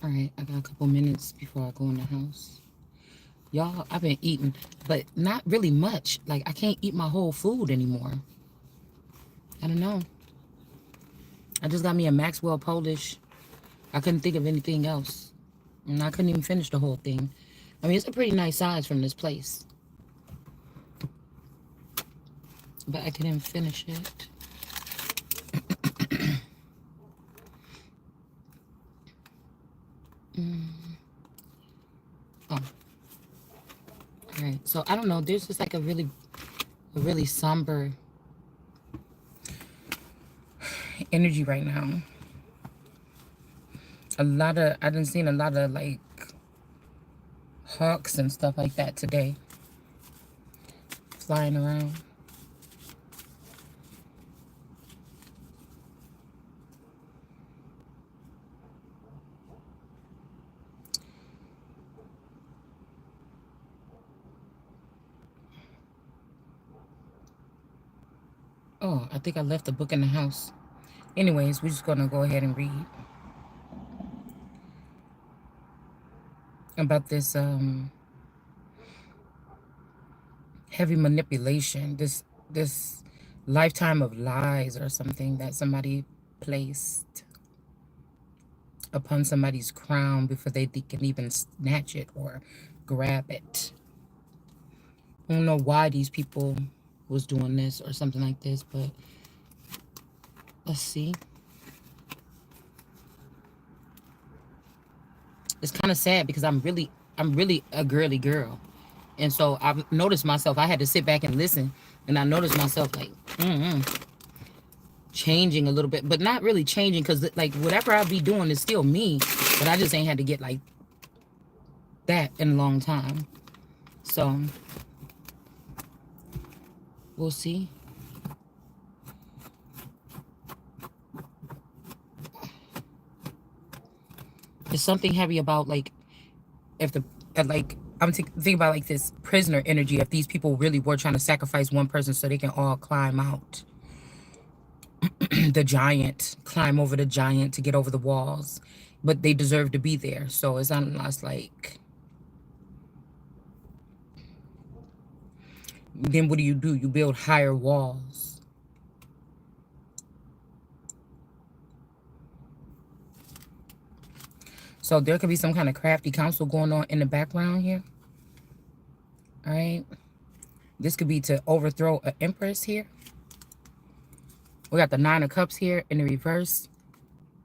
All right, I got a couple minutes before I go in the house. Y'all, I've been eating, but not really much. Like, I can't eat my whole food anymore. I don't know. I just got me a Maxwell Polish. I couldn't think of anything else. And I couldn't even finish the whole thing. I mean, it's a pretty nice size from this place. But I couldn't finish it. Oh. Alright, so I don't know. There's just like a really somber energy right now. I done seen a lot of like hawks and stuff like that today flying around. Oh, I think I left the book in the house. Anyways, we're just gonna go ahead and read about this heavy manipulation, this lifetime of lies or something that somebody placed upon somebody's crown before they can even snatch it or grab it. I don't know why these people was doing this or something like this, but let's see. It's kind of sad because I'm really a girly girl. And so I've noticed myself, I had to sit back and listen, and I noticed myself like changing a little bit, but not really changing, because like whatever I be doing is still me, but I just ain't had to get like that in a long time. So we'll see. There's something heavy about like if the like I'm thinking about like this prisoner energy. If these people really were trying to sacrifice one person so they can all climb out the giant, climb over the giant to get over the walls, but they deserve to be there. So it's almost like, then what do? You build higher walls. So there could be some kind of crafty counsel going on in the background here. All right. This could be to overthrow an empress here. We got the 9 of Cups here in the reverse.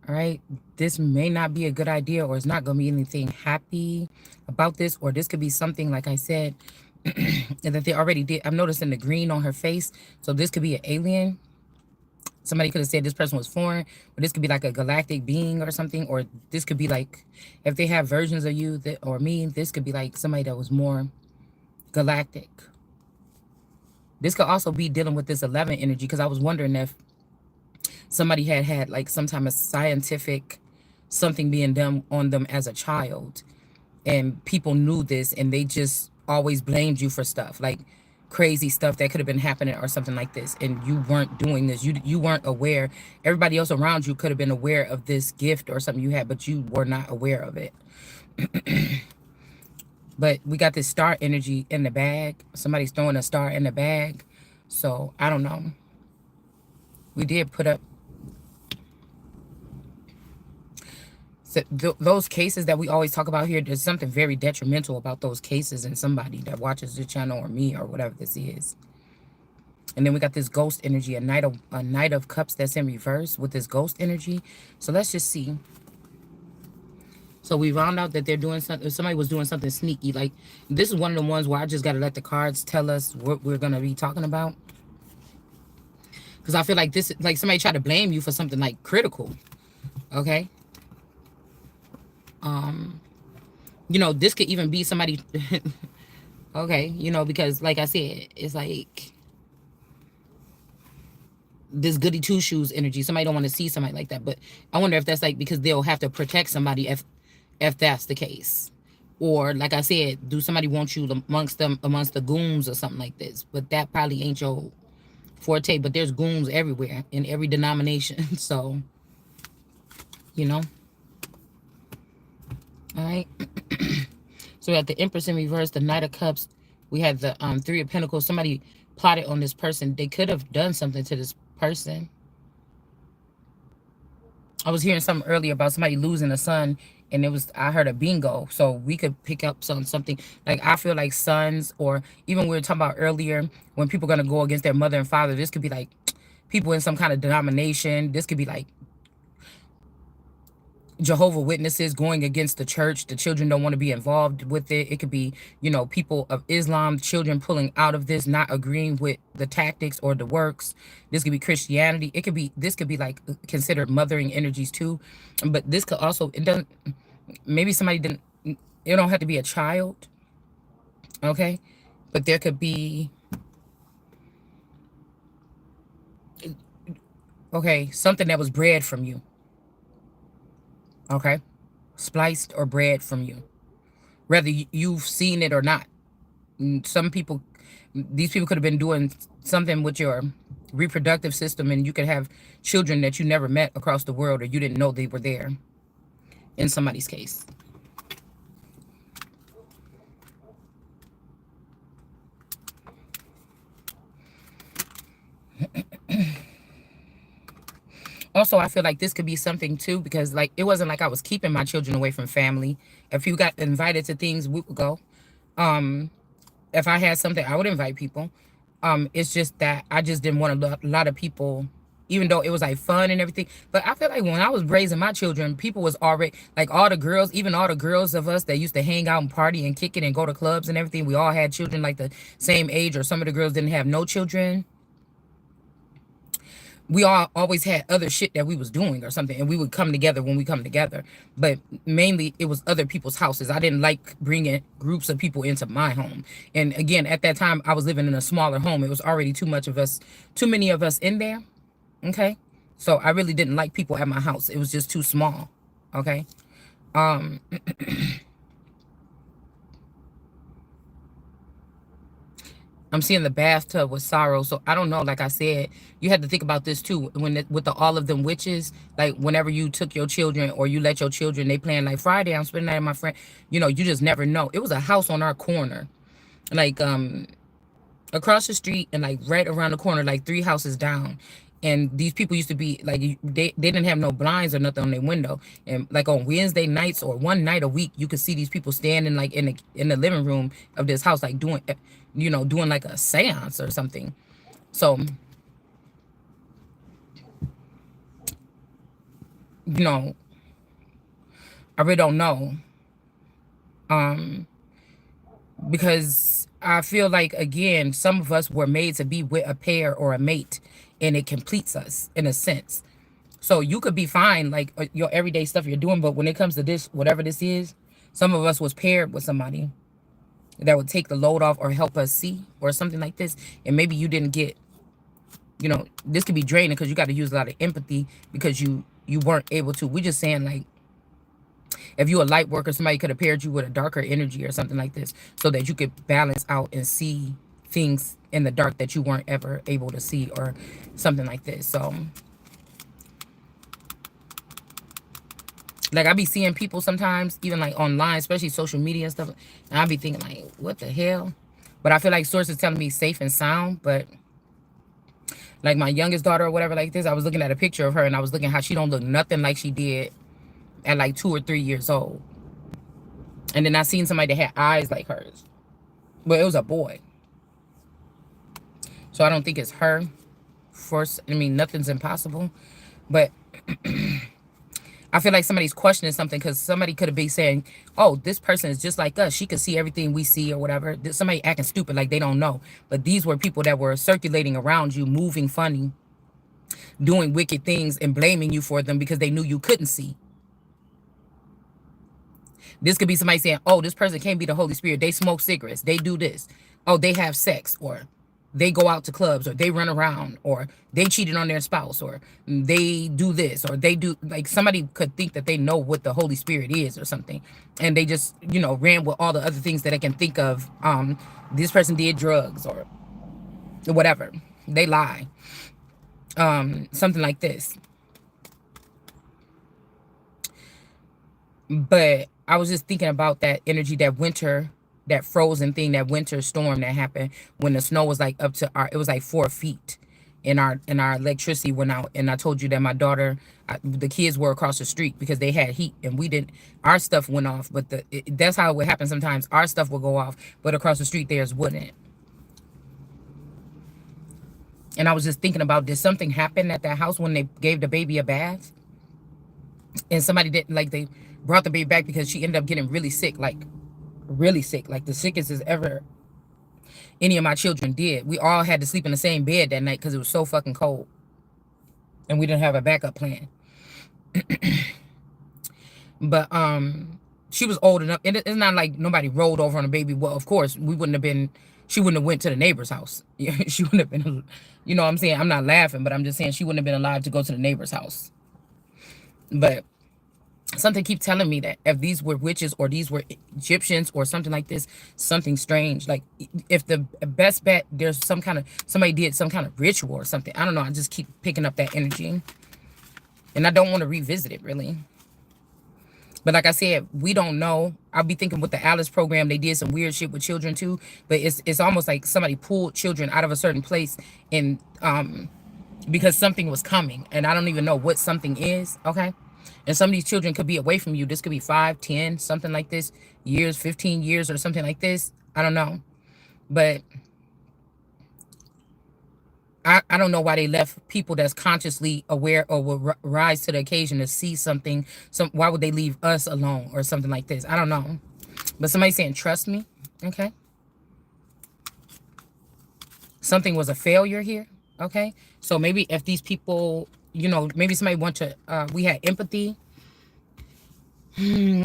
All right. This may not be a good idea, or it's not going to be anything happy about this. Or this could be something, like I said, that they already did. I'm noticing the green on her face. So this could be an alien. Somebody could have said this person was foreign, or this could be like a galactic being or something, or this could be like, if they have versions of you that, or me, this could be like somebody that was more galactic. This could also be dealing with this 11 energy, because I was wondering if somebody had like some type of scientific something being done on them as a child, and people knew this and they just always blamed you for stuff like crazy stuff that could have been happening or something like this, and you weren't doing this, you weren't aware. Everybody else around you could have been aware of this gift or something you had, but you were not aware of it. But we got this star energy in the bag. Somebody's throwing a star in the bag. So I don't know. We did put up those cases that we always talk about here. There's something very detrimental about those cases in somebody that watches the channel, or me, or whatever this is. And then we got this ghost energy, a knight of cups that's in reverse with this ghost energy. So let's just see. So we found out that they're doing something. Somebody was doing something sneaky. Like, this is one of the ones where I just got to let the cards tell us what we're going to be talking about. Because I feel like this, like somebody tried to blame you for something like critical. Okay. You know, this could even be somebody. Okay. You know, because like I said, it's like this goody two shoes energy. Somebody don't want to see somebody like that. But I wonder if that's like because they'll have to protect somebody if that's the case. Or like I said, do somebody want you amongst the goons or something like this? But that probably ain't your forte. But there's goons everywhere in every denomination. So, you know. All right. So we have the Empress in reverse, the Knight of Cups. We had the Three of Pentacles. Somebody plotted on this person. They could have done something to this person. I was hearing something earlier about somebody losing a son, and I heard a bingo. So we could pick up something. Like, I feel like sons, or even we were talking about earlier, when people are going to go against their mother and father, this could be like people in some kind of denomination. This could be like Jehovah Witnesses going against the church. The children don't want to be involved with it. It could be, people of Islam, children pulling out of this, not agreeing with the tactics or the works. This could be Christianity. This could be like considered mothering energies too. But this could also, it doesn't, maybe somebody didn't, it don't have to be a child. Okay. But there could be, okay, something that was bred from you. Okay. Spliced or bred from you. Whether you've seen it or not. These people could have been doing something with your reproductive system, and you could have children that you never met across the world, or you didn't know they were there in somebody's case. Also, I feel like this could be something too, because like it wasn't like I was keeping my children away from family. If you got invited to things, we would go. If I had something, I would invite people. It's just that I just didn't want a lot of people, even though it was like fun and everything. But I feel like when I was raising my children, people was already like all the girls, even all the girls of us that used to hang out and party and kick it and go to clubs and everything. We all had children like the same age, or some of the girls didn't have no children. We all always had other shit that we was doing or something, and we would come together when we come together. But mainly it was other people's houses. I didn't like bringing groups of people into my home. And again, at that time I was living in a smaller home. It was already too many of us in there. Okay. So I really didn't like people at my house. It was just too small. Okay. I'm seeing the bathtub with sorrow. So I don't know. Like I said, you had to think about this too. With all of them witches, like whenever you took your children or you let your children, they playing like Friday, I'm spending that with my friend. You just never know. It was a house on our corner, like across the street, and like right around the corner, like 3 houses down. And these people used to be like, they didn't have no blinds or nothing on their window. And like on Wednesday nights or one night a week, you could see these people standing like in the living room of this house, like doing like a seance or something. So, I really don't know. Because I feel like, again, some of us were made to be with a pair or a mate, and it completes us in a sense. So you could be fine, like your everyday stuff you're doing, but when it comes to this, whatever this is, some of us was paired with somebody that would take the load off or help us see or something like this. And maybe you didn't get, this could be draining because you got to use a lot of empathy because you weren't able to. We're just saying, like, if you're a light worker, somebody could have paired you with a darker energy or something like this so that you could balance out and see things in the dark that you weren't ever able to see or something like this. So, like, I be seeing people sometimes, even like online, especially social media and stuff, and I be thinking like, what the hell? But I feel like sources telling me safe and sound. But like my youngest daughter or whatever like this, I was looking at a picture of her, and I was looking how she don't look nothing like she did at like 2 or 3 years old. And then I seen somebody that had eyes like hers, but it was a boy. So I don't think it's her. I mean, nothing's impossible, but I feel like somebody's questioning something, because somebody could have been saying, oh, this person is just like us. She could see everything we see or whatever. Somebody acting stupid like they don't know. But these were people that were circulating around you, moving funny, doing wicked things, and blaming you for them because they knew you couldn't see. This could be somebody saying, oh, this person can't be the Holy Spirit. They smoke cigarettes. They do this. Oh, they have sex, or they go out to clubs, or they run around, or they cheated on their spouse, or they do this, or they do, like, somebody could think that they know what the Holy Spirit is or something. And they just, ran with all the other things that I can think of. This person did drugs or whatever. They lie. Something like this. But I was just thinking about that energy, that winter, that frozen thing, that winter storm that happened when the snow was like up to it was like 4 feet, and our electricity went out. And I told you that my daughter, the kids were across the street because they had heat, and we didn't. Our stuff went off, but that's how it would happen sometimes. Our stuff would go off, but across the street theirs wouldn't. And I was just thinking about, did something happen at that house when they gave the baby a bath? And somebody didn't, like, they brought the baby back because she ended up getting really sick, like really sick, like the sickest as ever any of my children did. We all had to sleep in the same bed that night because it was so fucking cold, and we didn't have a backup plan. But she was old enough, and it's not like nobody rolled over on a baby. Well, of course we wouldn't have been. She wouldn't have went to the neighbor's house. She wouldn't have been. You know what I'm saying? I'm not laughing, but I'm just saying she wouldn't have been allowed to go to the neighbor's house. But something keep telling me that if these were witches or these were Egyptians or something like this, something strange. Like, if the best bet, there's some kind of, somebody did some kind of ritual or something. I don't know. I just keep picking up that energy, and I don't want to revisit it really. But like I said, we don't know. I'll be thinking with the Alice program, they did some weird shit with children too. But it's almost like somebody pulled children out of a certain place, and because something was coming, and I don't even know what something is. Okay. And some of these children could be away from you. This could be 5, 10, something like this, years, 15 years or something like this. I don't know. But I don't know why they left people that's consciously aware or will rise to the occasion to see something. Why would they leave us alone or something like this? I don't know. But somebody's saying, trust me. Okay. Something was a failure here. Okay. So maybe if these people, you know, maybe somebody want to, we had empathy.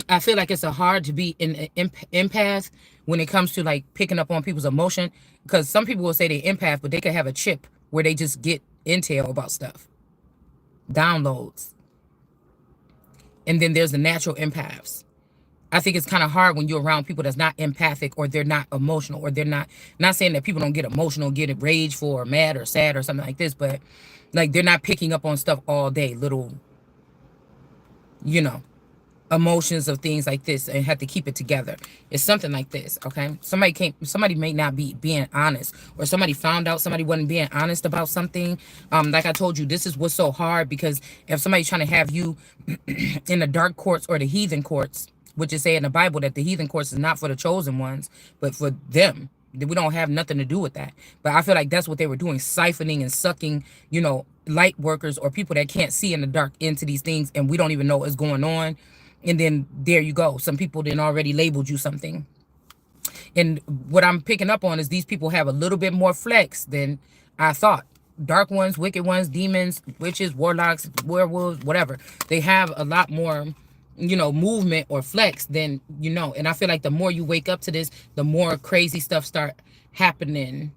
I feel like it's a hard to be an empath when it comes to like picking up on people's emotion, because some people will say they empath, but they could have a chip where they just get intel about stuff, downloads. And then there's the natural empaths. I think it's kind of hard when you're around people that's not empathic, or they're not emotional, or they're not saying that people don't get emotional, get rageful or mad or sad or something like this, but like they're not picking up on stuff all day, little, you know, emotions of things like this, and have to keep it together. It's something like this. Okay, somebody may not be being honest, or somebody found out somebody wasn't being honest about something. Like I told you, this is what's so hard, because if somebody's trying to have you in the dark courts or the heathen courts, which is say in the Bible that the heathen courts is not for the chosen ones, but for them. We don't have nothing to do with that. But I feel like that's what they were doing, siphoning and sucking, you know, light workers or people that can't see in the dark into these things, and we don't even know what's going on. And then there you go. Some people then already labeled you something. And what I'm picking up on is these people have a little bit more flex than I thought. Dark ones, wicked ones, demons, witches, warlocks, werewolves, whatever. They have a lot more, you know, movement or flex than, you know. And I feel like the more you wake up to this, the more crazy stuff start happening,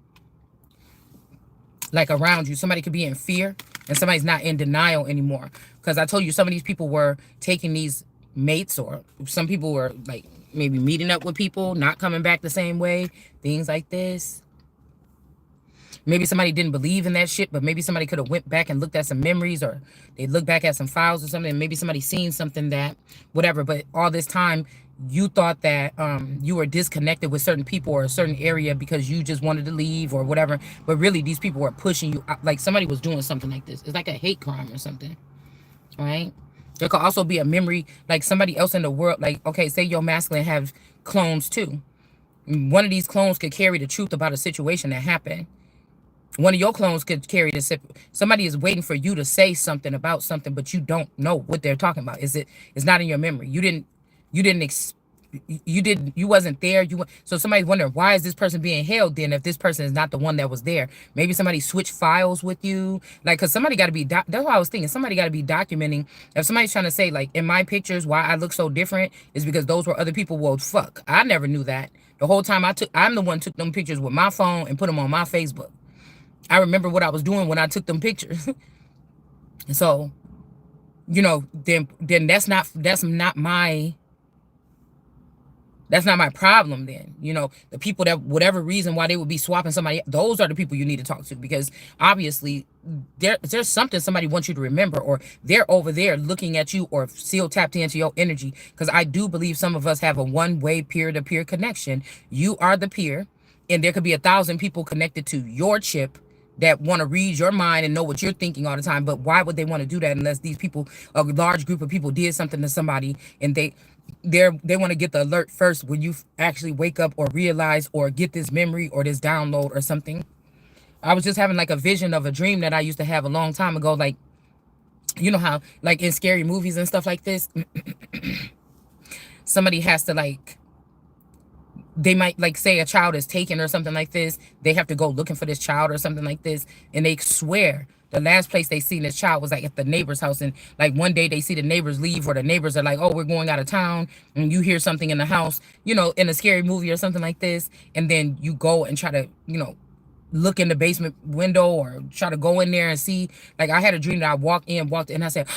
like around you. Somebody could be in fear, and somebody's not in denial anymore. Because I told you some of these people were taking these mates, or some people were like maybe meeting up with people, not coming back the same way, things like this. Maybe somebody didn't believe in that shit, but maybe somebody could have went back and looked at some memories, or they look back at some files or something, and maybe somebody seen something that whatever. But all this time you thought that you were disconnected with certain people or a certain area because you just wanted to leave or whatever, but really these people were pushing you out. Like somebody was doing something like this. It's like a hate crime or something, right? There could also be a memory, like somebody else in the world. Like, okay, say your masculine have clones too. One of these clones could carry the truth about a situation that happened. One of your clones could carry the, somebody is waiting for you to say something about something, but you don't know what they're talking about. It's not in your memory. You wasn't there. So somebody's wondering, why is this person being held then if this person is not the one that was there? Maybe somebody switched files with you. Like, because somebody got to be, that's what I was thinking. Somebody got to be documenting. If somebody's trying to say, like, in my pictures, why I look so different is because those were other people. Well, fuck. I never knew that. The whole time I'm the one who took them pictures with my phone and put them on my Facebook. I remember what I was doing when I took them pictures. So, you know, then that's not my That's not my problem then. You know, the people that, whatever reason why they would be swapping somebody, those are the people you need to talk to, because obviously there's something somebody wants you to remember, or they're over there looking at you, or still tapped into your energy. Because I do believe some of us have a one-way peer-to-peer connection. You are the peer, and there could be 1,000 people connected to your chip that want to read your mind and know what you're thinking all the time. But why would they want to do that unless these people, a large group of people, did something to somebody, and they want to get the alert first when you actually wake up or realize or get this memory or this download or something. I was just having like a vision of a dream that I used to have a long time ago. Like, you know how like in scary movies and stuff like this, somebody has to like, they might like say a child is taken or something like this. They have to go looking for this child or something like this. And they swear the last place they seen this child was like at the neighbor's house. And like one day they see the neighbors leave, or the neighbors are like, oh, we're going out of town. And you hear something in the house, you know, in a scary movie or something like this. And then you go and try to, you know, look in the basement window or try to go in there and see. Like I had a dream that I walked in, I said,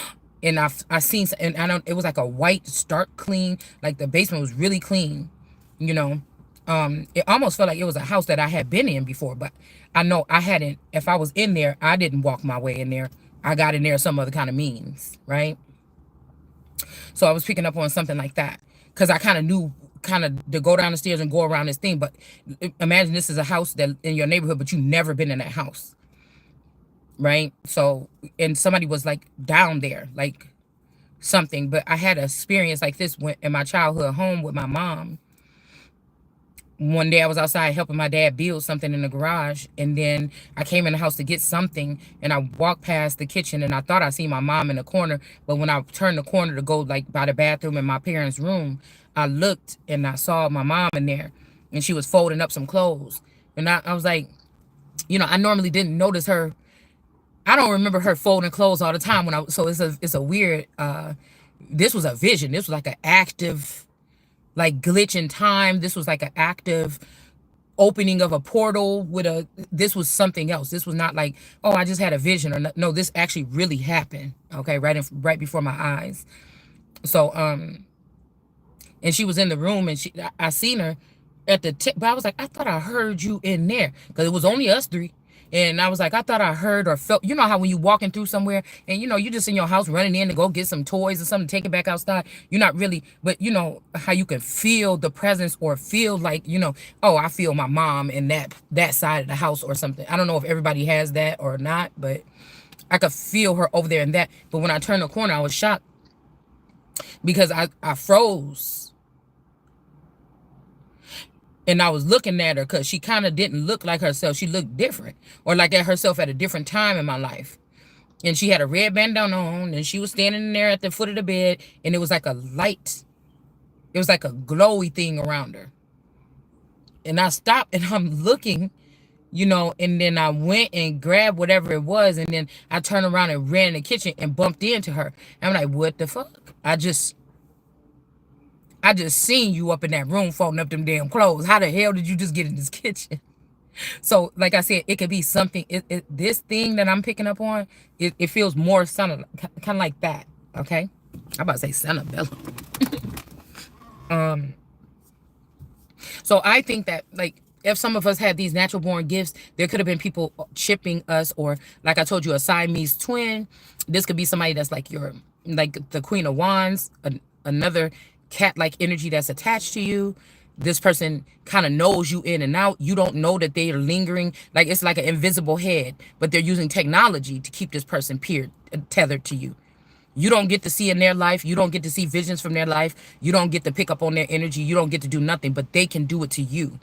and I seen, and I don't, it was like a white, stark clean, like the basement was really clean, you know. It almost felt like it was a house that I had been in before, but I know I hadn't. If I was in there, I didn't walk my way in there. I got in there some other kind of means, right? So I was picking up on something like that, because I kind of knew kind of to go down the stairs and go around this thing. But imagine this is a house that in your neighborhood, but you've never been in that house, right? So, and somebody was like down there, like something. But I had an experience like this when in my childhood home with my mom. One day I was outside helping my dad build something in the garage, and then I came in the house to get something, and I walked past the kitchen, and I thought I seen my mom in the corner. But when I turned the corner to go like by the bathroom in my parents' room, I looked and I saw my mom in there, and she was folding up some clothes. And I was like, you know, I normally didn't notice her. I don't remember her folding clothes all the time when so it's a weird, this was a vision. This was like an active, like glitch in time. This was like an active opening of a portal with this was something else. This was not like, oh, I just had a vision, or no, this actually really happened. Okay. Right before my eyes. So, and she was in the room, and I seen her at the tip, but I was like, I thought I heard you in there, because it was only us three. And I was like, I thought I heard or felt, you know how when you walking through somewhere and, you know, you just in your house running in to go get some toys or something, take it back outside. You're not really, but you know how you can feel the presence, or feel like, you know, oh, I feel my mom in that side of the house or something. I don't know if everybody has that or not, but I could feel her over there in that. But when I turned the corner, I was shocked, because I froze. And I was looking at her, because she kind of didn't look like herself. She looked different, or like at herself at a different time in my life. And she had a red bandana on, and she was standing there at the foot of the bed, and it was like a light. It was like a glowy thing around her. And I stopped, and I'm looking, you know, and then I went and grabbed whatever it was, and then I turned around and ran in the kitchen and bumped into her. And I'm like, what the fuck? I just seen you up in that room folding up them damn clothes. How the hell did you just get in this kitchen? So, like I said, it could be something. This thing that I'm picking up on, it feels more kind of like that. Okay, I'm about to say Sanabella. So I think that, like, if some of us had these natural born gifts, there could have been people chipping us, or like I told you, a Siamese twin. This could be somebody that's like like the Queen of Wands, another cat-like energy that's attached to you. This person kind of knows you in and out. You don't know that they are lingering. Like it's like an invisible head, but they're using technology to keep this person tethered to you. You don't get to see in their life. You don't get to see visions from their life. You don't get to pick up on their energy. You don't get to do nothing, but they can do it to you.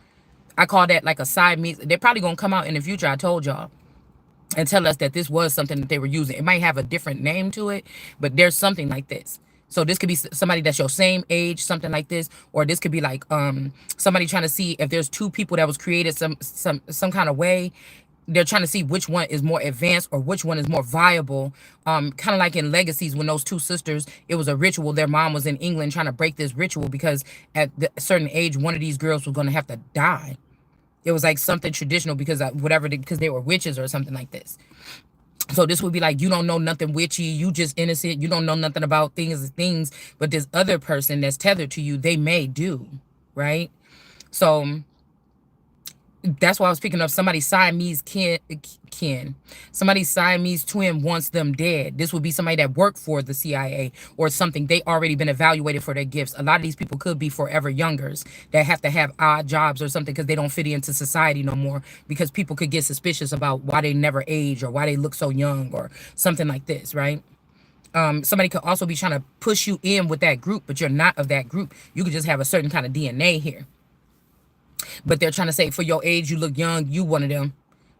I call that like a Siamese. They're probably going to come out in the future, I told y'all, and tell us that this was something that they were using. It might have a different name to it, but there's something like this. So this could be somebody that's your same age, something like this, or this could be like somebody trying to see if there's two people that was created some kind of way. They're trying to see which one is more advanced or which one is more viable. Kind of like in Legacies, when those two sisters, it was a ritual. Their mom was in England trying to break this ritual, because at a certain age, one of these girls was going to have to die. It was like something traditional, because because they were witches or something like this. So this would be like, you don't know nothing witchy, you just innocent, you don't know nothing about things, but this other person that's tethered to you, they may do. right? So that's why I was picking up somebody's Siamese kin. Somebody's Siamese twin wants them dead. This would be somebody that worked for the CIA or something. They already been evaluated for their gifts. A lot of these people could be forever youngers that have to have odd jobs or something because they don't fit into society no more, because people could get suspicious about why they never age or why they look so young or something like this, right? Somebody could also be trying to push you in with that group, but you're not of that group. You could just have a certain kind of DNA here. But they're trying to say, for your age, you look young, you one of them,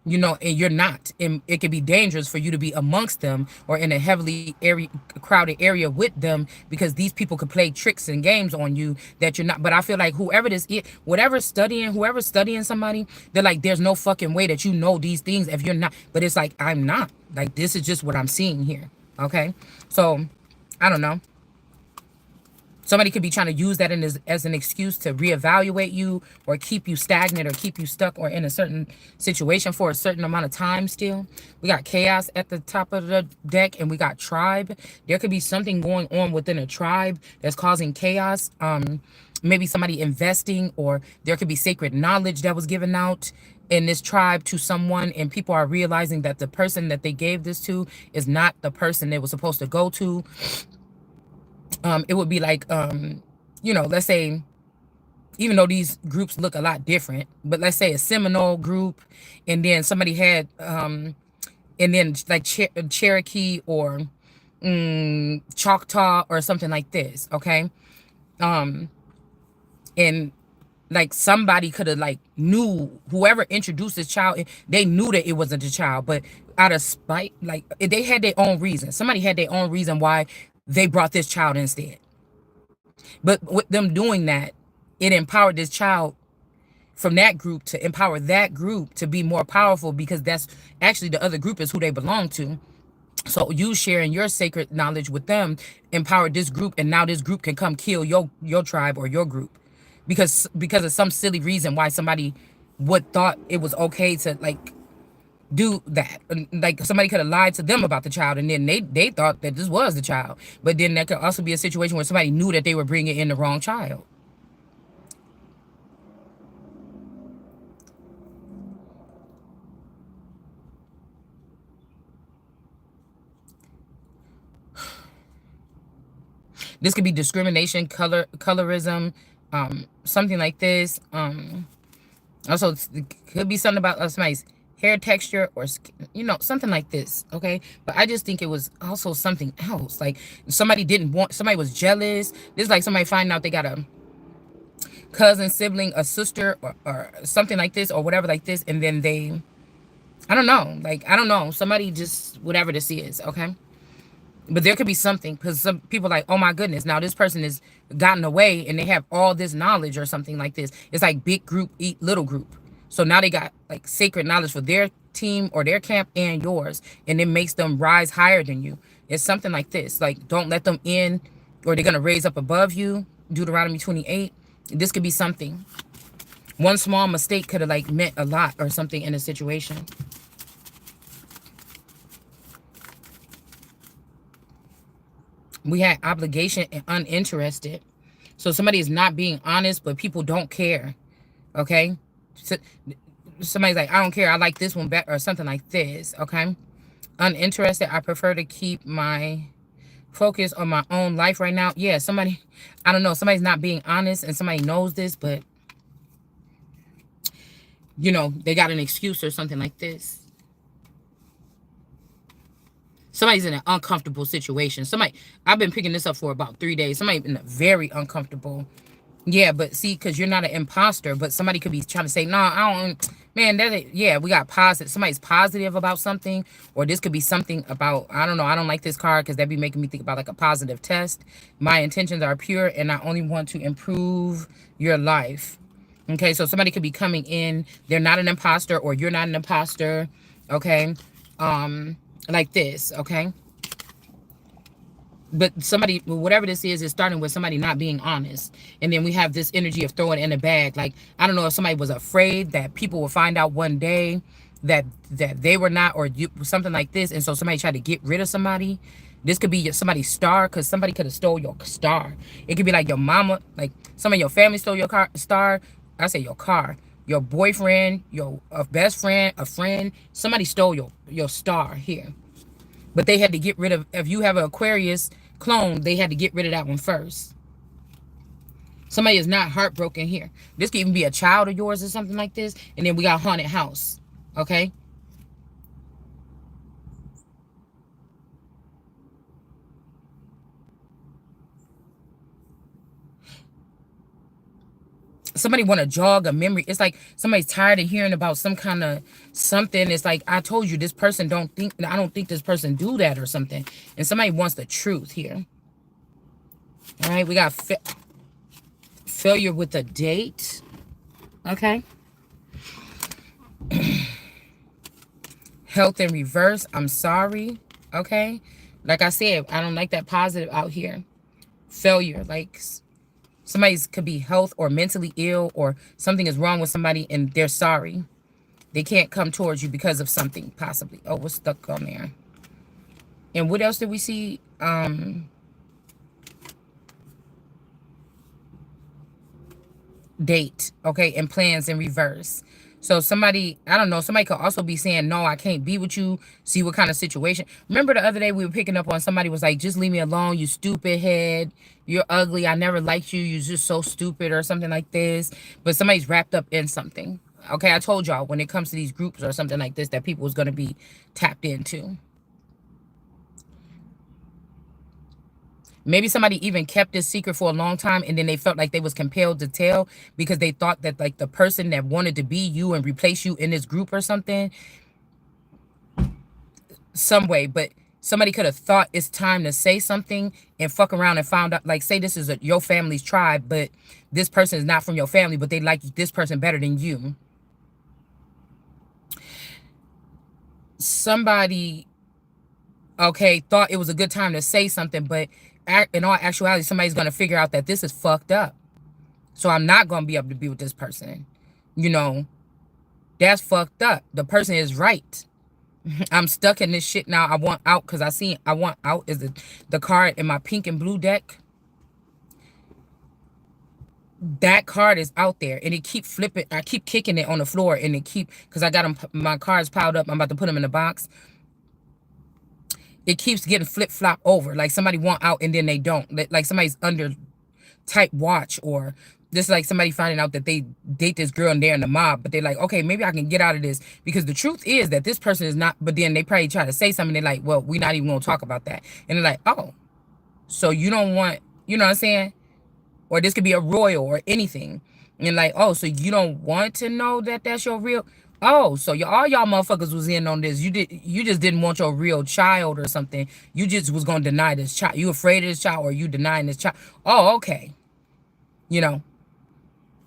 you know, and you're not. And it could be dangerous for you to be amongst them or in a heavily crowded area with them, because these people could play tricks and games on you that you're not. But I feel like whoever this is, whoever's studying somebody, they're like, there's no fucking way that you know these things if you're not. But it's like, I'm not. Like, this is just what I'm seeing here. Okay. So I don't know. Somebody could be trying to use that as an excuse to reevaluate you or keep you stagnant or keep you stuck or in a certain situation for a certain amount of time still. We got chaos at the top of the deck, and we got tribe. There could be something going on within a tribe that's causing chaos. Maybe somebody investing, or there could be sacred knowledge that was given out in this tribe to someone, and people are realizing that the person that they gave this to is not the person they were supposed to go to. It would be like, you know, let's say, even though these groups look a lot different, but let's say a Seminole group, and then somebody had, and then like Cherokee or Choctaw or something like this, okay? And like somebody could have like knew, whoever introduced this child, they knew that it wasn't a child, but out of spite, like they had their own reason. Somebody had their own reason why they brought this child instead. But with them doing that, it empowered this child from that group to empower that group to be more powerful, because that's actually the other group is who they belong to. So you sharing your sacred knowledge with them empowered this group, and now this group can come kill your tribe or your group because of some silly reason why somebody would thought it was okay to like do that. Like somebody could have lied to them about the child, and then they thought that this was the child. But then that could also be a situation where somebody knew that they were bringing in the wrong child. This could be discrimination, colorism, something like this. Also, it could be something about somebody's hair texture or skin, you know, something like this. Okay, but I just think it was also something else. Like somebody didn't want, somebody was jealous. This is like somebody finding out they got a cousin, sibling, a sister, or something like this, or whatever like this, and then they, I don't know, like I don't know, somebody just whatever this is. Okay. But there could be something, because some people are like, oh my goodness, now this person has gotten away and they have all this knowledge or something like this. It's like big group eat little group. So now they got like sacred knowledge for their team or their camp and yours, and it makes them rise higher than you. It's something like this. Like, don't let them in, or they're going to raise up above you. Deuteronomy 28. This could be something. One small mistake could have like meant a lot or something in a situation. We had obligation and uninterested. So somebody is not being honest, but people don't care. Okay? So somebody's like, I don't care, I like this one better, or something like this. Okay? Uninterested, I prefer to keep my focus on my own life right now. Yeah, somebody, I don't know, somebody's not being honest, and somebody knows this, but you know, they got an excuse or something like this. Somebody's in an uncomfortable situation. Somebody, I've been picking this up for about 3 days. Somebody in a very uncomfortable. Yeah, but see, because you're not an imposter, but somebody could be trying to say, no, I don't, man, yeah, we got positive. Somebody's positive about something, or this could be something about, I don't know, I don't like this card because that'd be making me think about like a positive test. My intentions are pure, and I only want to improve your life. Okay, so somebody could be coming in, they're not an imposter, or you're not an imposter. Okay, like this. Okay, but somebody, whatever this is starting with somebody not being honest, and then we have this energy of throwing it in a bag. Like, I don't know if somebody was afraid that people will find out one day that they were not, or you, something like this, and so somebody tried to get rid of somebody. This could be somebody's star, because somebody could have stole your star. It could be like your mama, like some of your family stole your car star. I say your car. Your boyfriend, your best friend, a friend. Somebody stole your star here. But they had to get rid of, if you have an Aquarius clone, they had to get rid of that one first. Somebody is not heartbroken here. This could even be a child of yours or something like this. And then we got haunted house. Okay? Somebody want to jog a memory. It's like somebody's tired of hearing about some kind of something. It's like, I told you, this person don't think, I don't think this person do that or something. And somebody wants the truth here. All right, we got failure with a date. Okay. Health in reverse. I'm sorry. Okay. Like I said, I don't like that positive out here. Failure. Like somebody's could be health or mentally ill, or something is wrong with somebody and they're sorry. They can't come towards you because of something, possibly. Oh, we're stuck on there. And what else did we see? Date. Okay. And plans in reverse. So somebody, I don't know, somebody could also be saying, no, I can't be with you. See what kind of situation. Remember the other day we were picking up on somebody was like, just leave me alone, you stupid head. You're ugly. I never liked you. You're just so stupid or something like this. But somebody's wrapped up in something. Okay, I told y'all when it comes to these groups or something like this that people was going to be tapped into. Maybe somebody even kept this secret for a long time and then they felt like they was compelled to tell because they thought that like the person that wanted to be you and replace you in this group or something, some way. But somebody could have thought it's time to say something and fuck around and found out, like say this is your family's tribe, but this person is not from your family, but they like this person better than you. Somebody, okay, thought it was a good time to say something, but in all actuality, somebody's going to figure out that this is fucked up. So I'm not going to be able to be with this person. You know, that's fucked up. The person is right. I'm stuck in this shit now. I want out because I want out is the card in my pink and blue deck. That card is out there and it keep flipping. I keep kicking it on the floor and it keep, because I got them, my cards piled up. I'm about to put them in the box. It keeps getting flip-flop over. Like somebody want out and then they don't. Like somebody's under tight watch, or this is like somebody finding out that they date this girl and they're in the mob, but they're like, okay, maybe I can get out of this, because the truth is that this person is not, but then they probably try to say something. They're like, well, we're not even going to talk about that. And they're like, oh, so you don't want, you know what I'm saying? Or this could be a royal or anything. And like, oh, so you don't want to know that that's your real, oh, so all y'all motherfuckers was in on this. You just didn't want your real child or something. You just was gonna deny this child. You afraid of this child, or you denying this child. Oh, okay. You know,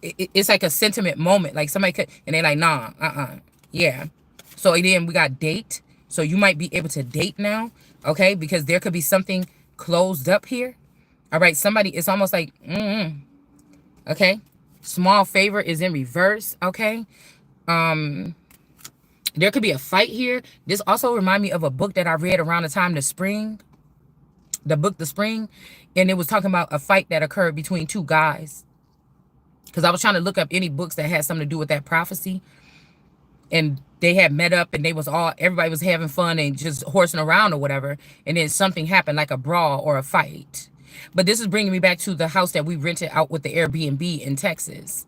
it's like a sentiment moment. Like somebody could, and they like, nah, yeah. So then we got date. So you might be able to date now, okay? Because there could be something closed up here. All right, somebody, it's almost like, okay? Small favor is in reverse, okay? There could be a fight here. This also remind me of a book that I read around the time The Spring. The book The Spring. And it was talking about a fight that occurred between two guys. Because I was trying to look up any books that had something to do with that prophecy. And they had met up and they was all, everybody was having fun and just horsing around or whatever. And then something happened, like a brawl or a fight. But this is bringing me back to the house that we rented out with the Airbnb in Texas.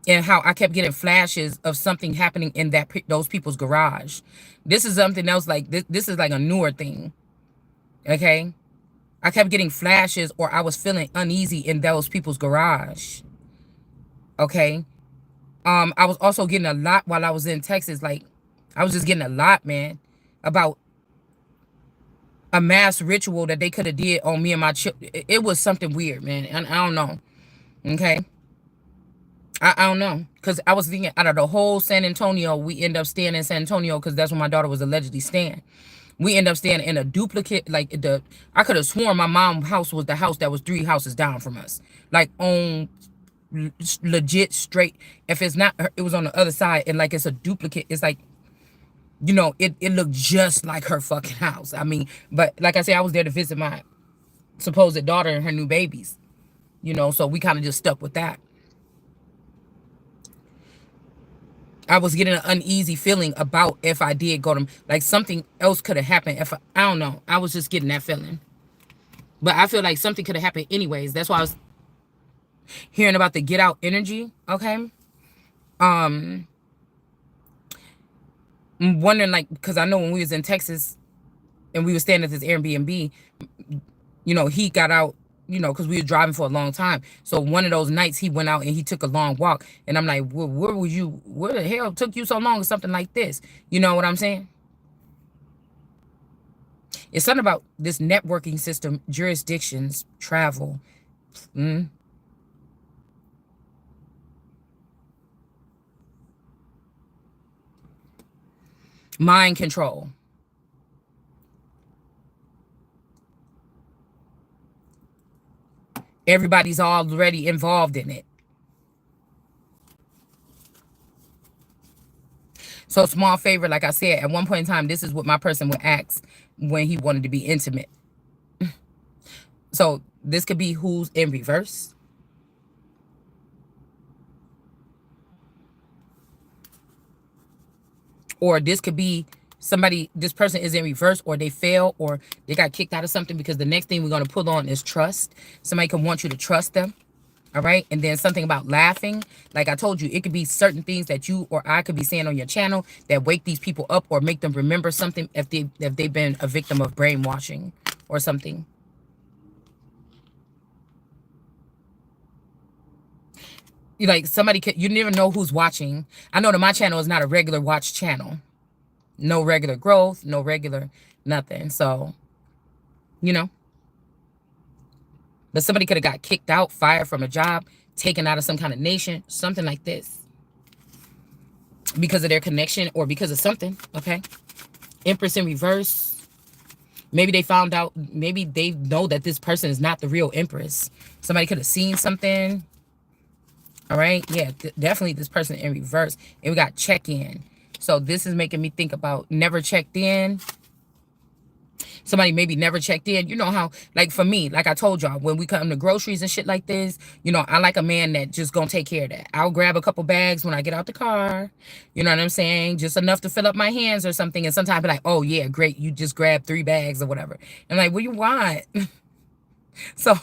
And how I kept getting flashes of something happening in those people's garage. This is something else, like this is like a newer thing. Okay? I kept getting flashes, or I was feeling uneasy in those people's garage. Okay? I was also getting a lot while I was in Texas. Like, I was just getting a lot, man, about a mass ritual that they could have did on me and my children. It was something weird, man. And I don't know. Okay? I don't know, because I was thinking out of the whole San Antonio, we end up staying in San Antonio because that's where my daughter was allegedly staying. We end up staying in a duplicate, like I could have sworn my mom's house was the house that was 3 houses down from us. Like on legit straight. If it's not, it was on the other side, and like it's a duplicate. It's like You know, it looked just like her fucking house. I mean, but like I said, I was there to visit my supposed daughter and her new babies. You know, so we kind of just stuck with that. I was getting an uneasy feeling about if I did go to, like, something else could have happened. If I don't know, I was just getting that feeling. But I feel like something could have happened anyways. That's why I was hearing about the get out energy. Okay. I'm wondering, like, because I know when we was in Texas and we were staying at this Airbnb, you know, he got out, you know, because we were driving for a long time. So one of those nights he went out and he took a long walk. And I'm like, well, where the hell took you so long or something like this? You know what I'm saying? It's something about this networking system, jurisdictions, travel, mind control. Everybody's already involved in it. So small favor, like I said, at one point in time, this is what my person would ask when he wanted to be intimate. So this could be who's in reverse. Or this could be somebody, this person is in reverse, or they fail, or they got kicked out of something, because the next thing we're going to put on is trust. Somebody can want you to trust them. All right. And then something about laughing. Like I told you, it could be certain things that you or I could be saying on your channel that wake these people up or make them remember something if they've been a victim of brainwashing or something. You like somebody could, you never know who's watching. I know that my channel is not a regular watch channel. No regular growth, no regular nothing. So, you know, but somebody could have got kicked out, fired from a job, taken out of some kind of nation, something like this, because of their connection or because of something. Okay. Empress in reverse. Maybe they found out, maybe they know that this person is not the real Empress. Somebody could have seen something. All right. Yeah, definitely this person in reverse. And we got check in. So this is making me think about never checked in. Somebody maybe never checked in. You know how, like for me, like I told y'all, when we come to groceries and shit like this, you know, I like a man that just gonna take care of that. I'll grab a couple bags when I get out the car. You know what I'm saying? Just enough to fill up my hands or something. And sometimes be like, oh yeah, great. You just grab 3 bags or whatever. And like, what do you want? So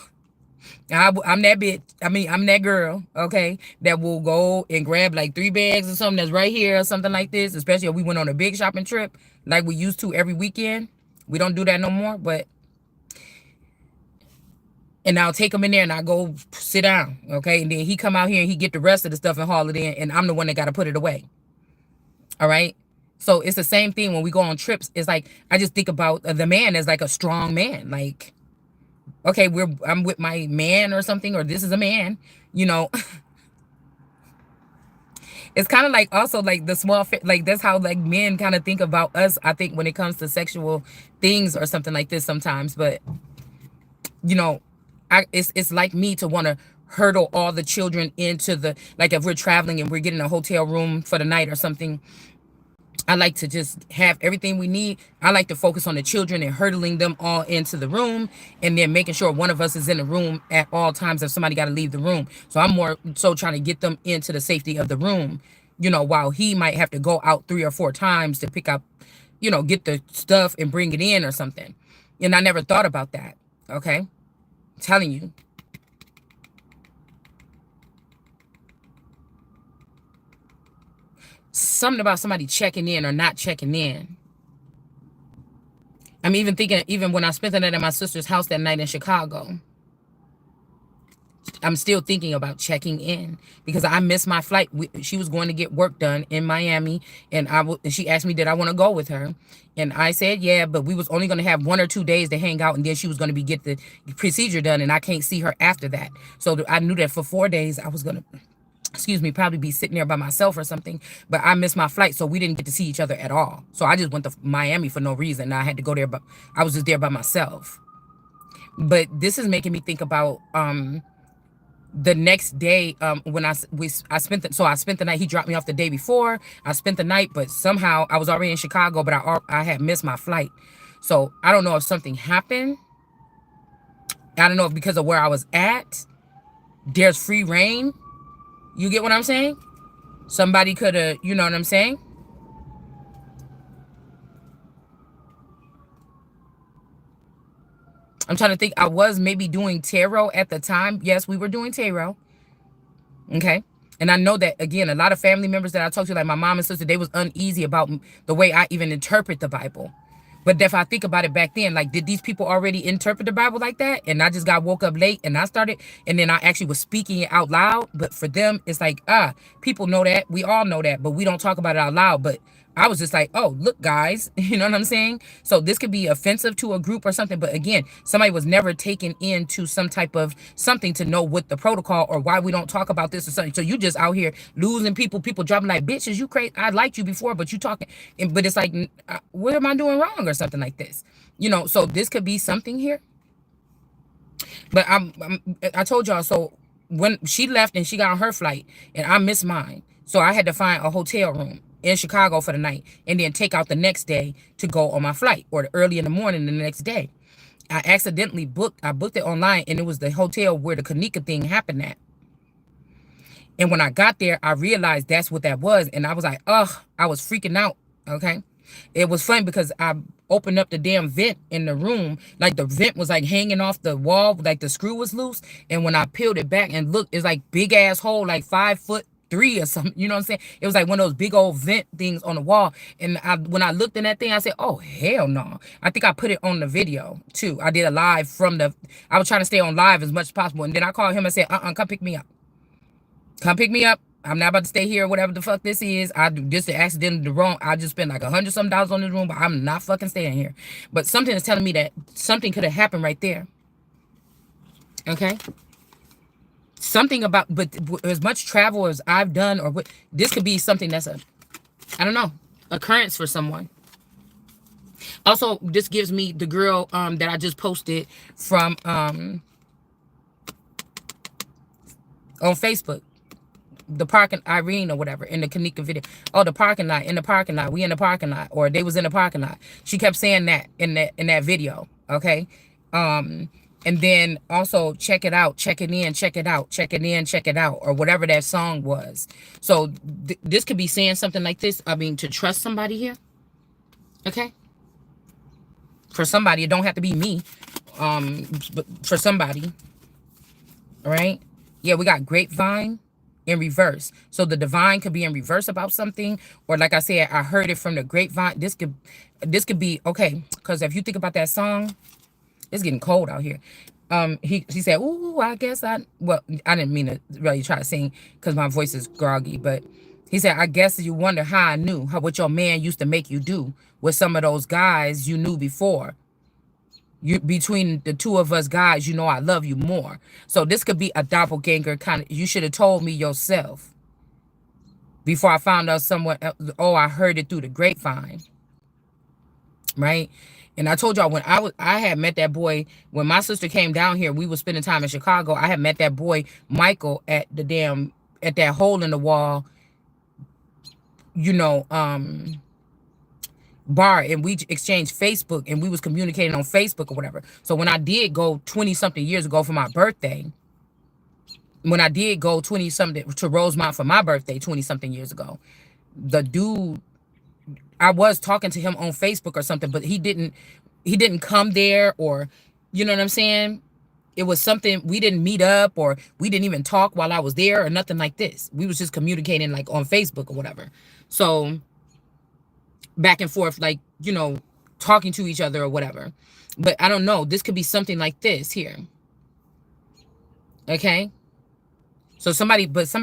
I'm that bitch. I mean, I'm that girl, okay, that will go and grab like 3 bags or something that's right here or something like this, especially if we went on a big shopping trip like we used to every weekend. We don't do that no more, but, and I'll take him in there and I go sit down, okay, and then he come out here and he get the rest of the stuff and haul it in, and I'm the one that got to put it away. All right. So it's the same thing when we go on trips. It's like, I just think about the man as like a strong man. Like, okay, I'm with my man or something, or this is a man, you know. It's kind of like also like the small, like that's how like men kind of think about us, I think, when it comes to sexual things or something like this sometimes. But, you know, it's like me to want to hurdle all the children into the, like if we're traveling and we're getting a hotel room for the night or something, I like to just have everything we need. I like to focus on the children and hurdling them all into the room, and then making sure one of us is in the room at all times if somebody got to leave the room. So I'm more so trying to get them into the safety of the room, you know, while he might have to go out 3 or 4 times to pick up, you know, get the stuff and bring it in or something. And I never thought about that. Okay. I'm telling you. Something about somebody checking in or not checking in. I'm even thinking, even when I spent the night at my sister's house that night in Chicago, I'm still thinking about checking in because I missed my flight. She was going to get work done in Miami, and she asked me, did I want to go with her? And I said, yeah, but we was only going to have 1 or 2 days to hang out, and then she was going to get the procedure done, and I can't see her after that. So I knew that for 4 days I was going to, excuse me, probably be sitting there by myself or something. But I missed my flight, so we didn't get to see each other at all. So I just went to Miami for no reason. I had to go there, but I was just there by myself. But this is making me think about the next day, when I spent I spent the night. He dropped me off the day before. I spent the night, but somehow I was already in Chicago, but I had missed my flight. So I don't know if something happened. I don't know if because of where I was at, there's free reign. You get what I'm saying? Somebody could have, you know what I'm saying? I'm trying to think. I was maybe doing tarot at the time. Yes, we were doing tarot. Okay. And I know that, again, a lot of family members that I talked to, like my mom and sister, they was uneasy about the way I even interpret the Bible. But if I think about it back then, like, did these people already interpret the Bible like that? And I just woke up late and I started, and then I actually was speaking it out loud. But for them, it's like, people know that. We all know that, but we don't talk about it out loud. But I was just like, oh, look, guys, you know what I'm saying? So this could be offensive to a group or something. But again, somebody was never taken into some type of something to know what the protocol or why we don't talk about this or something. So you just out here losing people dropping like, bitches, you crazy. I liked you before, but you talking. But it's like, what am I doing wrong or something like this? You know, so this could be something here. But I told y'all, so when she left and she got on her flight and I missed mine. So I had to find a hotel room in Chicago for the night and then take out the next day to go on my flight, or early in the morning the next day. I accidentally booked it online, and it was the hotel where the Kanika thing happened at. And when I got there, I realized that's what that was. And I was like, ugh, I was freaking out. Okay. It was fun because I opened up the damn vent in the room. Like the vent was like hanging off the wall, like the screw was loose. And when I peeled it back and looked, it's like big ass hole, like 5'3" or something. You know what I'm saying? It was like one of those big old vent things on the wall. And when I looked in that thing, I said, oh, hell no. I think I put it on the video too. I did a live I was trying to stay on live as much as possible. And then I called him and said, come pick me up. Come pick me up. I'm not about to stay here, whatever the fuck this is. I do this to accidentally the wrong. I just spent like $100 some on this room, but I'm not fucking staying here. But something is telling me that something could have happened right there. Okay. Something about, but as much travel as I've done, or what, this could be something that's I don't know, occurrence for someone. Also, this gives me the girl that I just posted from on Facebook. The parking Irene or whatever in the Kanika video. Oh, the parking lot, in the parking lot. We in the parking lot, or they was in the parking lot. She kept saying that in that video. Okay. And then also check it out, check it in, check it out, check it in, check it out, or whatever that song was. So this could be saying something like this. I mean, to trust somebody here. Okay. For somebody, it don't have to be me. But for somebody. All right. Yeah, we got grapevine in reverse. So the divine could be in reverse about something, or like I said, I heard it from the grapevine. This could be okay, because if you think about that song, it's getting cold out here. He said, ooh, I guess I didn't mean to really try to sing because my voice is groggy, but he said, I guess you wonder how I knew what your man used to make you do with some of those guys you knew before. Between the two of us guys, you know I love you more. So this could be a doppelganger kind of. You should have told me yourself before I found out someone else. Oh, I heard it through the grapevine, right? And I told y'all when I had met that boy when my sister came down here. We were spending time in Chicago. I had met that boy Michael at that hole in the wall. You know, bar, and we exchanged Facebook, and we was communicating on Facebook or whatever. So when I did go 20 something years ago for my birthday, when I did go 20 something to Rosemont for my birthday 20 something years ago, the dude, I was talking to him on Facebook or something, but he didn't come there, or you know what I'm saying? It was something, we didn't meet up, or we didn't even talk while I was there or nothing like this. We was just communicating like on Facebook or whatever. So back and forth, like, you know, talking to each other or whatever. But I don't know. This could be something like this here. Okay. So somebody, this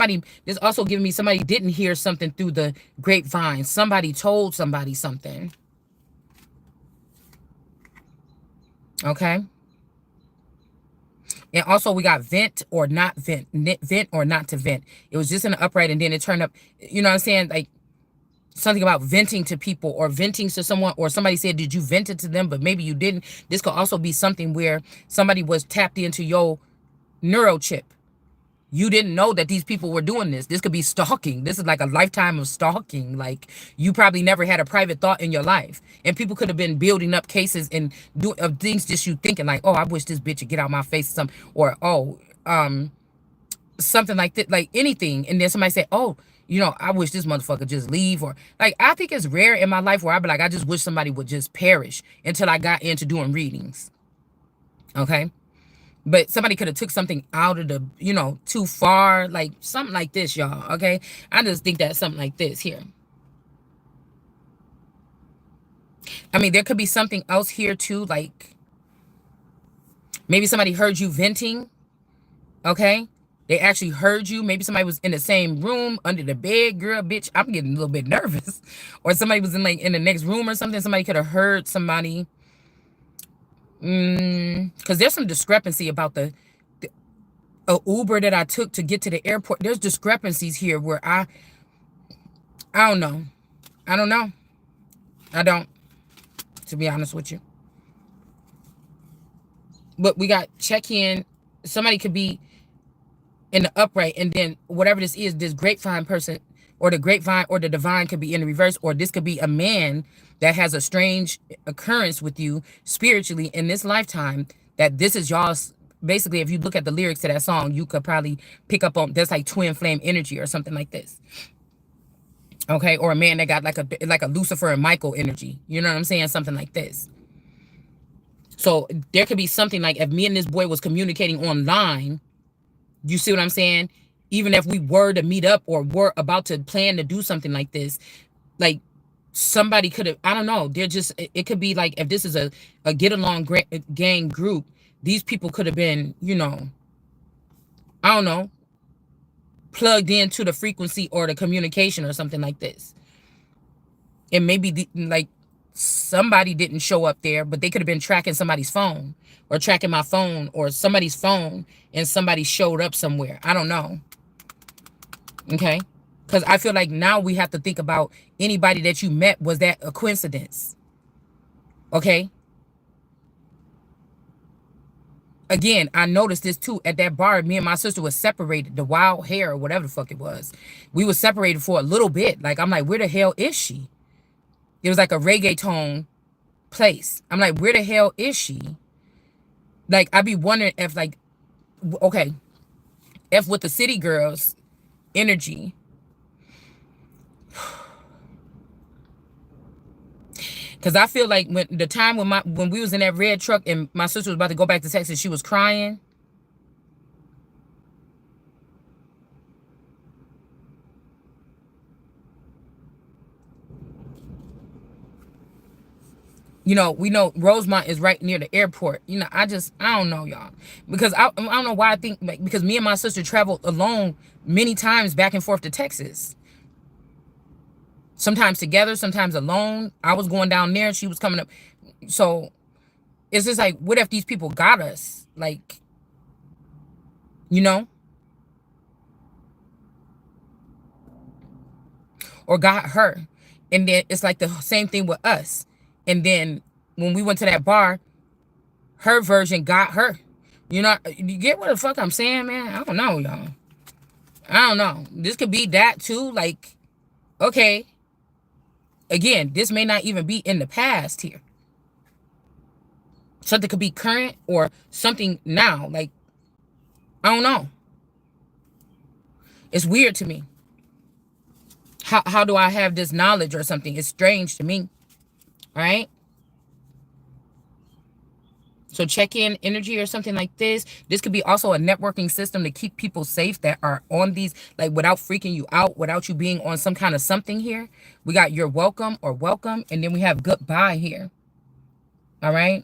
also giving me somebody didn't hear something through the grapevine. Somebody told somebody something. Okay. And also we got vent or not vent, vent or not to vent. It was just in the upright, and then it turned up, you know what I'm saying? Like, something about venting to people, or venting to someone, or somebody said, did you vent it to them? But maybe you didn't. This could also be something where somebody was tapped into your neurochip. You didn't know that these people were doing this. This could be stalking. This is like a lifetime of stalking. Like, you probably never had a private thought in your life. And people could have been building up cases and doing of things just you thinking like, oh, I wish this bitch would get out my face or something. Or, oh, something like that, like anything. And then somebody say, oh, you know, I wish this motherfucker just leave. Or like, I think it's rare in my life where I'd be like, I just wish somebody would just perish until I got into doing readings. Okay. But somebody could have took something out of the, you know, too far, like something like this, y'all. Okay. I just think that something like this here. I mean, there could be something else here too. Like maybe somebody heard you venting. Okay. They actually heard you. Maybe somebody was in the same room under the bed. Girl, bitch, I'm getting a little bit nervous. Or somebody was in like in the next room or something. Somebody could have heard somebody. Because there's some discrepancy about the Uber that I took to get to the airport. There's discrepancies here where I don't know. I don't know. I don't, to be honest with you. But we got check in. Somebody could be in the upright, and then whatever this is, this grapevine person or the grapevine or the divine could be in the reverse, or this could be a man that has a strange occurrence with you spiritually in this lifetime, that this is y'all's. Basically, if you look at the lyrics to that song, you could probably pick up on there's like twin flame energy or something like this. Okay, or a man that got like a Lucifer and Michael energy. You know what I'm saying? Something like this. So there could be something like if me and this boy was communicating online, you see what I'm saying? Even if we were to meet up or were about to plan to do something like this, like somebody could have, I don't know. They're just, it could be like if this is a get along gang group, these people could have been, you know, I don't know, plugged into the frequency or the communication or something like this. And maybe like somebody didn't show up there, but they could have been tracking somebody's phone or tracking my phone or somebody's phone, and somebody showed up somewhere. I don't know. Okay. Because I feel like now we have to think about anybody that you met. Was that a coincidence? Okay. Again, I noticed this too at that bar. Me and my sister was separated. The wild hair or whatever the fuck it was. We were separated for a little bit. Like, I'm like, where the hell is she? It was like a reggaeton place. I'm like, where the hell is she? Like, I be wondering if like, okay, if with the city girls energy, because I feel like when the time when we was in that red truck and my sister was about to go back to Texas, she was crying. You know, we know Rosemont is right near the airport. You know, I don't know, y'all. Because I don't know why I think, like, because me and my sister traveled alone many times back and forth to Texas. Sometimes together, sometimes alone. I was going down there and she was coming up. So it's just like, what if these people got us? Like, you know? Or got her. And then it's like the same thing with us. And then when we went to that bar, her version got her. You know, you get what the fuck I'm saying, man? I don't know, y'all. I don't know. This could be that too. Like, okay. Again, this may not even be in the past here. Something could be current or something now. Like, I don't know. It's weird to me. How do I have this knowledge or something? It's strange to me. All right. So check in energy or something like this. This could be also a networking system to keep people safe that are on these, like without freaking you out, without you being on some kind of something here. We got you're welcome or welcome. And then we have goodbye here. All right.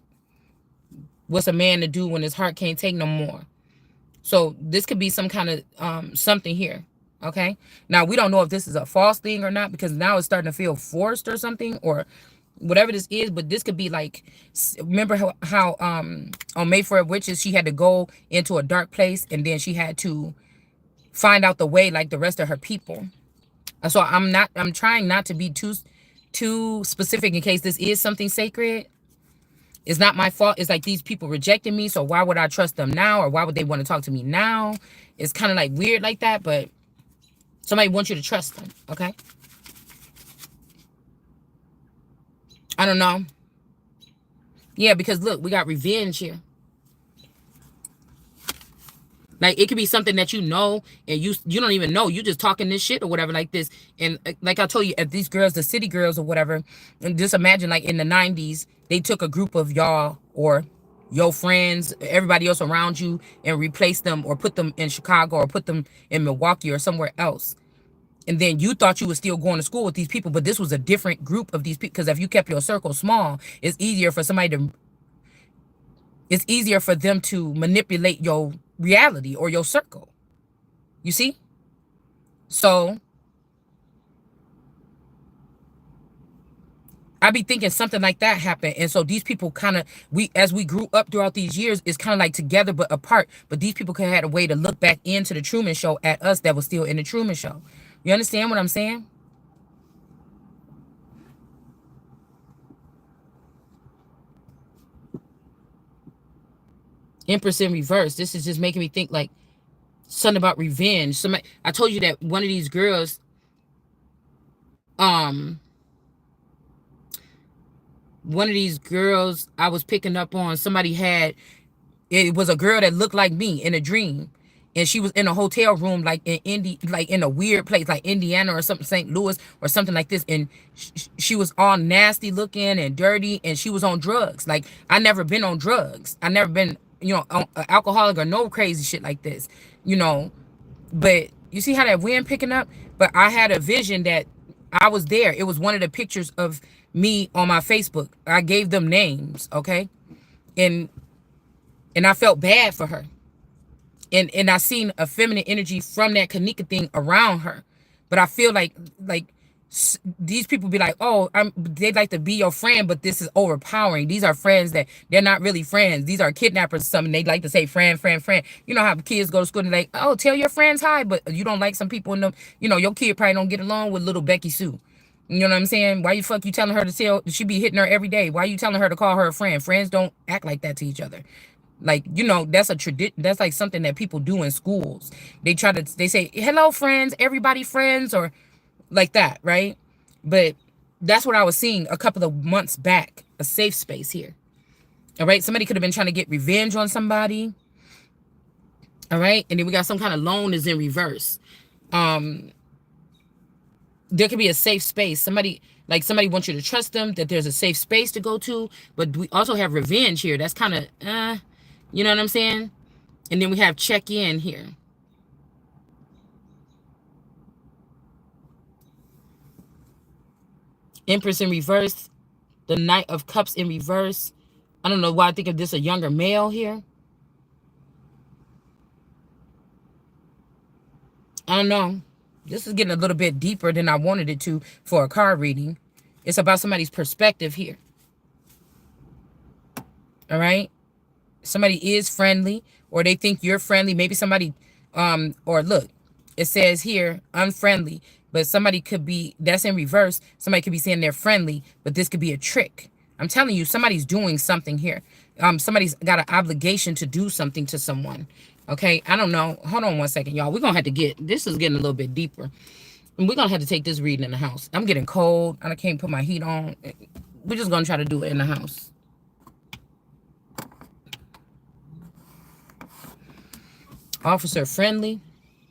What's a man to do when his heart can't take no more? So this could be some kind of something here. Okay. Now we don't know if this is a false thing or not, because now it's starting to feel forced or something, or whatever this is. But this could be like, remember how on May for Witches, she had to go into a dark place and then she had to find out the way like the rest of her people. So I'm trying not to be too specific in case this is something sacred. It's not my fault. It's like these people rejected me, so why would I trust them now? Or why would they want to talk to me now? It's kind of like weird like that, but somebody wants you to trust them, okay? I don't know. Yeah, because look, we got revenge here. Like, it could be something that you know, and you don't even know. You just talking this shit or whatever like this. And like I told you, if these girls, the city girls or whatever, and just imagine like in the 90s, they took a group of y'all or your friends, everybody else around you, and replaced them or put them in Chicago or put them in Milwaukee or somewhere else. And then you thought you were still going to school with these people, but this was a different group of these people. Because if you kept your circle small, it's easier for them to manipulate your reality or your circle. You see? So I be thinking something like that happened. And so these people kind of, as we grew up throughout these years, it's kind of like together but apart. But these people could have had a way to look back into the Truman Show at us that was still in the Truman Show. You understand what I'm saying? Empress in reverse. This is just making me think like something about revenge. Somebody, I told you that one of these girls, um, I was picking up on, somebody had, it was a girl that looked like me in a dream. And she was in a hotel room, like in a weird place, like Indiana or something, St. Louis or something like this. And she was all nasty looking and dirty, and she was on drugs. Like, I never been on drugs. I never been, alcoholic or no crazy shit like this, But you see how that wind picking up? But I had a vision that I was there. It was one of the pictures of me on my Facebook. I gave them names, okay? And I felt bad for her. And I seen a feminine energy from that Kanika thing around her. But I feel like these people be like, oh, they'd like to be your friend, but this is overpowering. These are friends that they're not really friends. These are kidnappers or something. They like to say friend, friend, friend. You know how kids go to school and they're like, oh, tell your friends hi, but you don't like some people in them. Your kid probably don't get along with little Becky Sue. You know what I'm saying? Why you fuck you telling her to tell, she be hitting her every day? Why you telling her to call her a friend? Friends don't act like that to each other. Like, that's a tradition. That's like something that people do in schools. They say, hello, friends, everybody friends, or like that, right? But that's what I was seeing a couple of months back, a safe space here. All right. Somebody could have been trying to get revenge on somebody. All right. And then we got some kind of loan is in reverse. There could be a safe space. Somebody wants you to trust them, that there's a safe space to go to. But we also have revenge here. That's kind of, you know what I'm saying? And then we have check in here. Empress in reverse. The Knight of Cups in reverse. I don't know why I think of this a younger male here. I don't know. This is getting a little bit deeper than I wanted it to for a card reading. It's about somebody's perspective here. All right? Somebody is friendly, or they think you're friendly. Maybe somebody, or look, it says here, unfriendly. But somebody could be, that's in reverse. Somebody could be saying they're friendly, but this could be a trick. I'm telling you, somebody's doing something here. Somebody's got an obligation to do something to someone. Okay, I don't know. Hold on one second, y'all. We're going to have to this is getting a little bit deeper. And we're going to have to take this reading in the house. I'm getting cold, and I can't put my heat on. We're just going to try to do it in the house. Officer friendly.